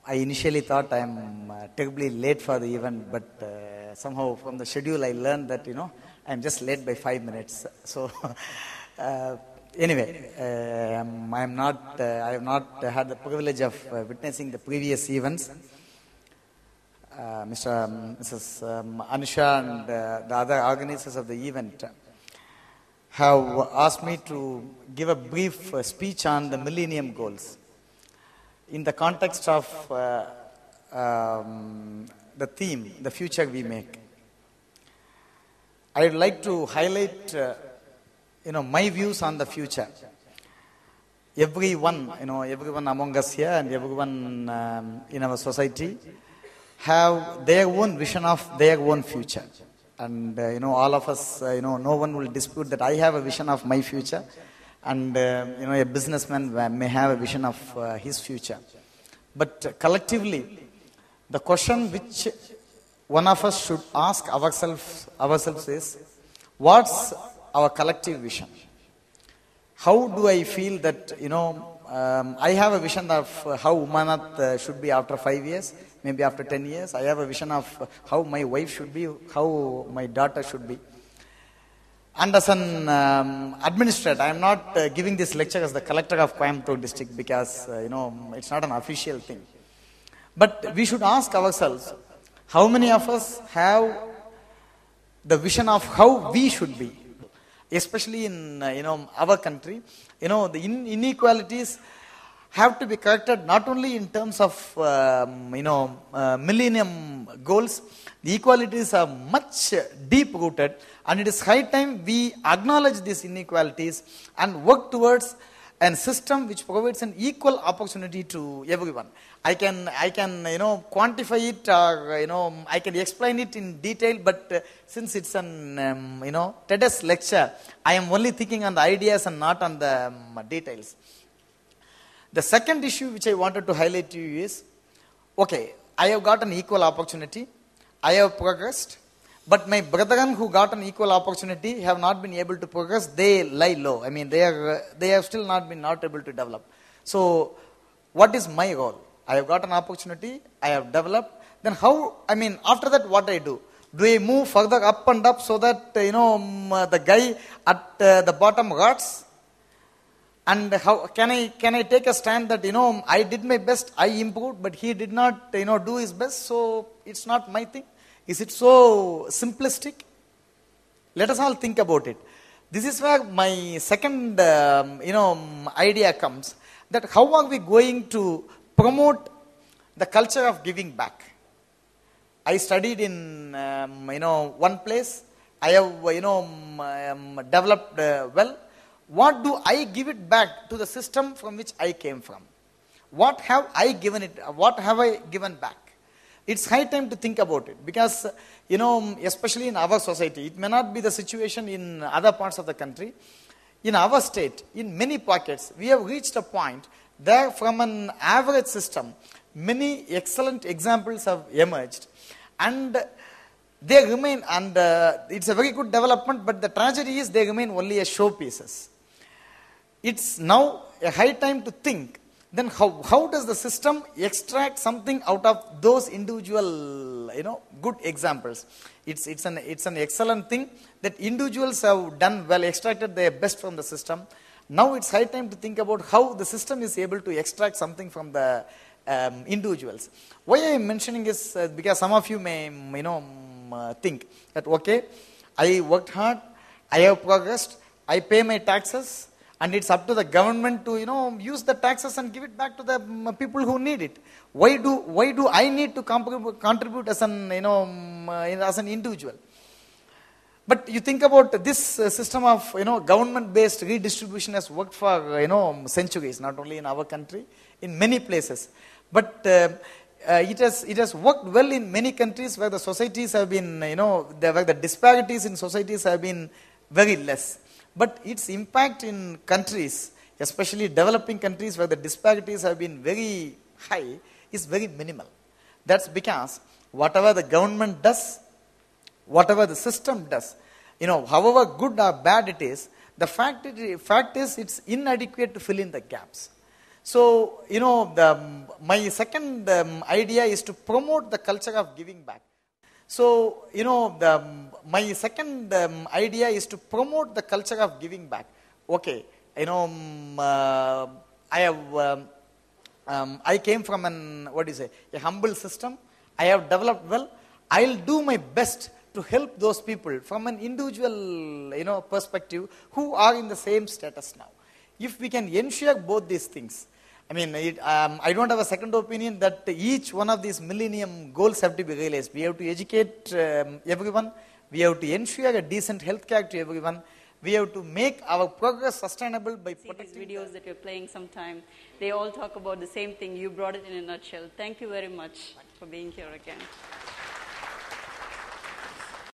I initially thought I'm terribly late for the event, but somehow from the schedule I learned that, I'm just late by 5 minutes. So, anyway, I have not had the privilege of witnessing the previous events. Mrs. Anusha and the other organizers of the event have asked me to give a brief speech on the Millennium Goals in the context of the theme, the future we make. I would like to highlight, my views on the future. Everyone among us here and everyone in our society have their own vision of their own future. And, all of us, no one will dispute that I have a vision of my future. And, a businessman may have a vision of his future. But collectively, the question which one of us should ask ourselves is, what's our collective vision? How do I feel that, I have a vision of how Umanath should be after 5 years, maybe after 10 years. I have a vision of how my wife should be, how my daughter should be. And as an administrator, I am not giving this lecture as the collector of Coimbatore district because, it's not an official thing. But we should ask ourselves, how many of us have the vision of how we should be? Especially in, our country, the inequalities have to be corrected not only in terms of, millennium goals. The equalities are much deep-rooted, and it is high time we acknowledge these inequalities and work towards a system which provides an equal opportunity to everyone. I can quantify it, or, I can explain it in detail, but since it's an, TEDx lecture, I am only thinking on the ideas and not on the details. The second issue which I wanted to highlight to you is, okay, I have got an equal opportunity, I have progressed, but my brethren who got an equal opportunity have not been able to progress, they lie low. I mean, they have still not able to develop. So, what is my role? I have got an opportunity, I have developed, then after that what I do? Do I move further up and up so that, the guy at the bottom rots? And how can I take a stand that, I did my best, I improved, but he did not, do his best, so it's not my thing? Is it so simplistic? Let us all think about it. This is where my second, idea comes, that how are we going to promote the culture of giving back? I studied in, one place. I have, developed well. What do I give it back to the system from which I came from? What have I given it? What have I given back? It's high time to think about it because, especially in our society, it may not be the situation in other parts of the country. In our state, in many pockets, we have reached a point there from an average system, many excellent examples have emerged and they remain, and it's a very good development, but the tragedy is they remain only as showpieces. It's now a high time to think, then how does the system extract something out of those individual, good examples? It's an excellent thing that individuals have done well, extracted their best from the system. Now it's high time to think about how the system is able to extract something from the individuals. Why I am mentioning is because some of you may, think that, okay, I worked hard, I have progressed, I pay my taxes, and it's up to the government to, use the taxes and give it back to the people who need it. Why do I need to contribute as an, as an individual? But you think about this system of, government-based redistribution has worked for, centuries, not only in our country, in many places. But it has worked well in many countries where the societies have been, where the disparities in societies have been very less. But its impact in countries, especially developing countries where the disparities have been very high, is very minimal. That's because whatever the government does, whatever the system does, however good or bad it is, the fact is it's inadequate to fill in the gaps. So, my second idea is to promote the culture of giving back. So, my second idea is to promote the culture of giving back. Okay, I have, I came from a humble system. I have developed well. I'll do my best to help those people from an individual, perspective who are in the same status now. If we can ensure both these things, I don't have a second opinion that each one of these millennium goals have to be realized. We have to educate everyone. We have to ensure a decent health care to everyone. We have to make our progress sustainable by protecting. These videos that you're playing sometime, they all talk about the same thing. You brought it in a nutshell. Thank you very much for being here again.